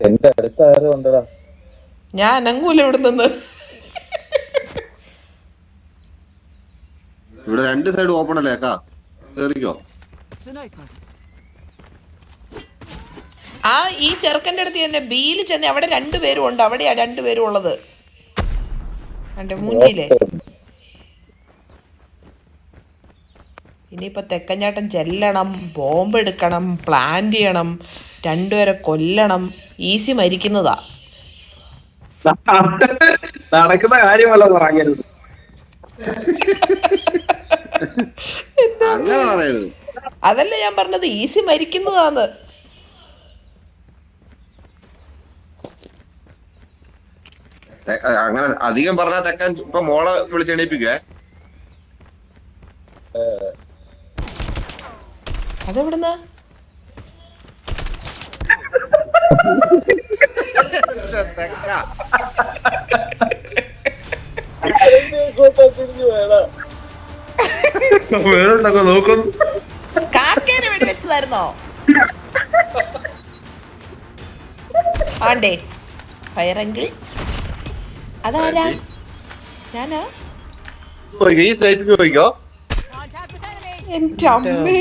എന്റെ അടുത്ത് ആരും ഉണ്ടടാ. ഞാൻ അനങ്ങൂല ഇവിടെ നിന്ന്. ഇവിടെ രണ്ട് സൈഡ് ഓപ്പൺ അല്ലേ അക്കാ? കേറിക്കോ. ആ ഈ ചെറുക്കൻ്റെ അടുത്ത് ചെന്ന് ബിയിൽ ചെന്ന് അവിടെ രണ്ടുപേരും ഉണ്ട്. അവിടെയാ രണ്ടുപേരും ഉള്ളത്. എന്റെ മൂഞ്ചിയില്ലേ. ഇനിയിപ്പോൾ തെക്കഞ്ചാട്ടം ചെല്ലണം, ബോംബ് എടുക്കണം, പ്ലാൻ ചെയ്യണം, രണ്ടുപേരെ കൊല്ലണം. ഈസി മരിക്കുന്നതാ. നടക്കുന്ന കാര്യമല്ല പറയരുത്. അങ്ങനെ പറയരുത്. അതല്ല ഞാൻ പറഞ്ഞത്, ഈസി മരിക്കുന്നതാന്ന്. അങ്ങനെ അധികം പറഞ്ഞാൽ തെക്കാൻ ഇപ്പൊ മോളെ വിളിച്ചെണീപ്പിക്കുവേ. അതെവിടുന്ന്? വേറെണ്ടൊക്കെ നോക്കുന്നു. കാക്കേനെ വെടി വെച്ചതായിരുന്നോ? ആണ്ടേ ഫയറെങ്കിൽ അതാരാ? ഞാനാ? ഈ സൈറ്റിൽ ചോദിക്കോ. എന്റെ അമ്മേ.